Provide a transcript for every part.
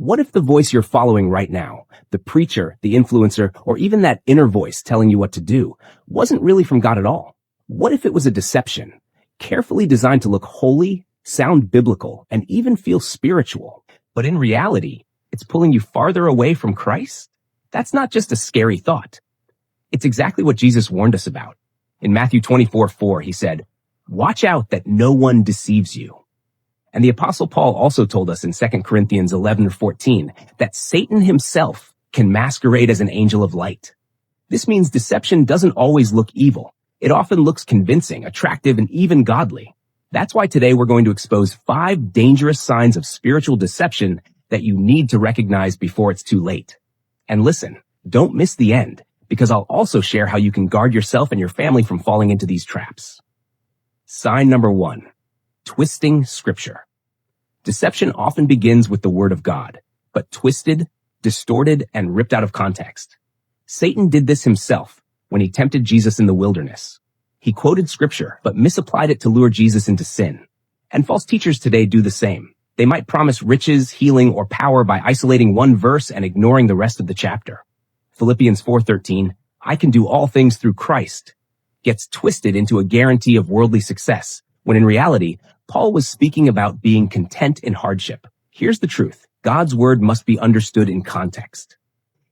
What if the voice you're following right now, the preacher, the influencer, or even that inner voice telling you what to do, wasn't really from God at all? What if it was a deception, carefully designed to look holy, sound biblical, and even feel spiritual, but in reality, it's pulling you farther away from Christ? That's not just a scary thought. It's exactly what Jesus warned us about. In Matthew 24:4, he said, "Watch out that no one deceives you." And the Apostle Paul also told us in 2 Corinthians 11:14 that Satan himself can masquerade as an angel of light. This means deception doesn't always look evil. It often looks convincing, attractive, and even godly. That's why today we're going to expose 5 dangerous signs of spiritual deception that you need to recognize before it's too late. And listen, don't miss the end, because I'll also share how you can guard yourself and your family from falling into these traps. Sign number 1. Twisting Scripture. Deception often begins with the Word of God, but twisted, distorted, and ripped out of context. Satan did this himself when he tempted Jesus in the wilderness. He quoted Scripture, but misapplied it to lure Jesus into sin. And false teachers today do the same. They might promise riches, healing, or power by isolating one verse and ignoring the rest of the chapter. Philippians 4:13, "I can do all things through Christ," gets twisted into a guarantee of worldly success, when in reality, Paul was speaking about being content in hardship. Here's the truth. God's word must be understood in context.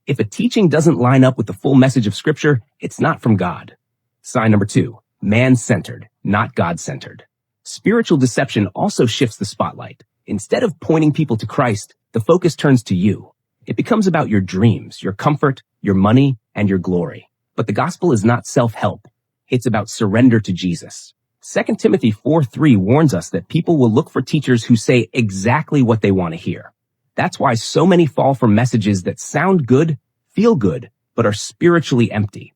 If a teaching doesn't line up with the full message of Scripture, it's not from God. Sign number 2, man-centered, not God-centered. Spiritual deception also shifts the spotlight. Instead of pointing people to Christ, the focus turns to you. It becomes about your dreams, your comfort, your money, and your glory. But the gospel is not self-help. It's about surrender to Jesus. 2 Timothy 4:3 warns us that people will look for teachers who say exactly what they want to hear. That's why so many fall for messages that sound good, feel good, but are spiritually empty.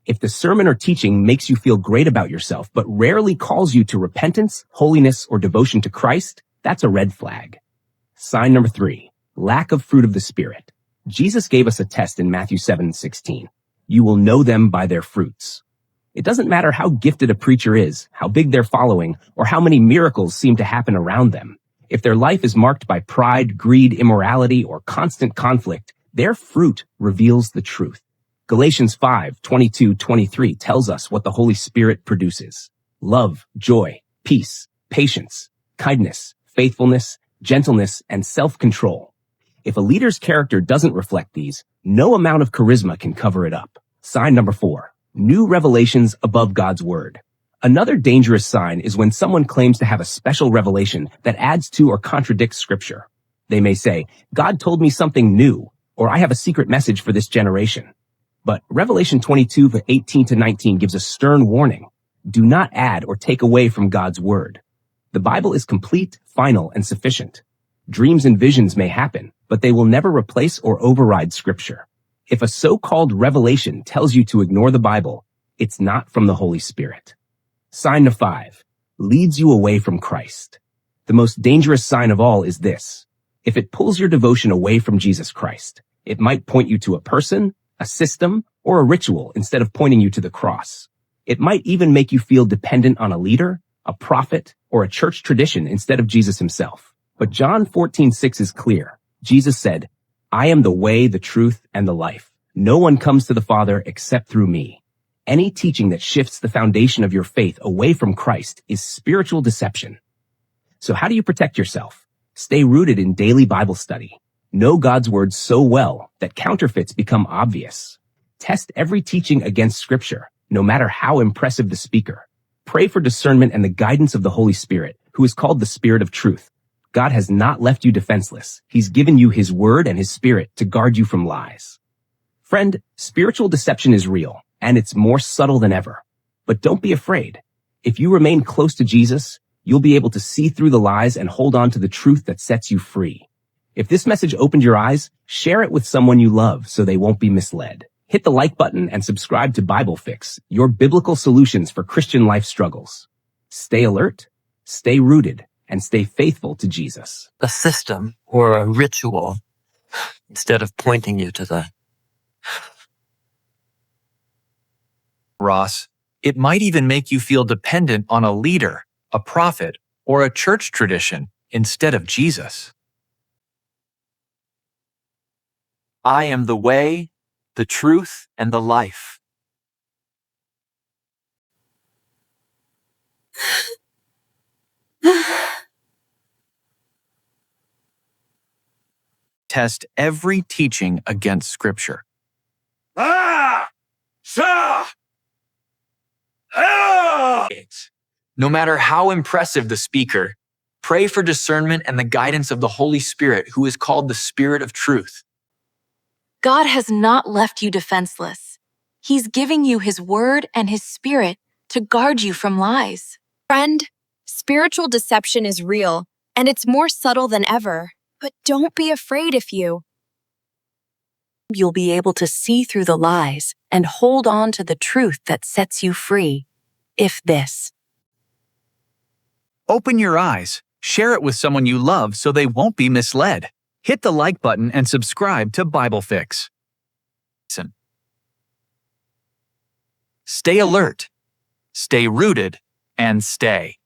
If the sermon or teaching makes you feel great about yourself, but rarely calls you to repentance, holiness, or devotion to Christ, that's a red flag. Sign number 3, lack of fruit of the Spirit. Jesus gave us a test in Matthew 7:16. You will know them by their fruits. It doesn't matter how gifted a preacher is, how big their following, or how many miracles seem to happen around them. If their life is marked by pride, greed, immorality, or constant conflict, their fruit reveals the truth. Galatians 5:22-23 tells us what the Holy Spirit produces: love, joy, peace, patience, kindness, faithfulness, gentleness, and self-control. If a leader's character doesn't reflect these, no amount of charisma can cover it up. Sign number 4. New revelations above God's word. Another dangerous sign is when someone claims to have a special revelation that adds to or contradicts Scripture. They may say, God told me something new, or I have a secret message for this generation. But Revelation 22:18-19 gives a stern warning. Do not add or take away from God's word. The Bible is complete, final, and sufficient. Dreams and visions may happen, but they will never replace or override Scripture. If a so-called revelation tells you to ignore the Bible, it's not from the Holy Spirit. Sign number 5, leads you away from Christ. The most dangerous sign of all is this. If it pulls your devotion away from Jesus Christ, it might point you to a person, a system, or a ritual instead of pointing you to the cross. It might even make you feel dependent on a leader, a prophet, or a church tradition instead of Jesus himself. But John 14:6 is clear. Jesus said, I am the way, the truth, and the life. No one comes to the Father except through me. Any teaching that shifts the foundation of your faith away from Christ is spiritual deception. So how do you protect yourself? Stay rooted in daily Bible study. Know God's word so well that counterfeits become obvious. Test every teaching against Scripture, no matter how impressive the speaker. Pray for discernment and the guidance of the Holy Spirit, who is called the Spirit of Truth. God has not left you defenseless. He's given you His Word and His Spirit to guard you from lies. Friend, spiritual deception is real, and it's more subtle than ever. But don't be afraid. If you remain close to Jesus, you'll be able to see through the lies and hold on to the truth that sets you free. If this message opened your eyes, share it with someone you love so they won't be misled. Hit the like button and subscribe to Bible Fix, your biblical solutions for Christian life struggles. Stay alert, stay rooted, and stay faithful to Jesus. A system or a ritual instead of pointing you to the... Ross, it might even make you feel dependent on a leader, a prophet, or a church tradition instead of Jesus. I am the way, the truth, and the life. Test every teaching against Scripture. No matter how impressive the speaker, pray for discernment and the guidance of the Holy Spirit, who is called the Spirit of Truth. God has not left you defenseless. He's giving you His Word and His Spirit to guard you from lies. Friend, spiritual deception is real, and it's more subtle than ever. But don't be afraid if you'll be able to see through the lies and hold on to the truth that sets you free. If this. Open your eyes. Share it with someone you love so they won't be misled. Hit the like button and subscribe to Bible Fix. Listen. Stay alert, stay rooted, and stay.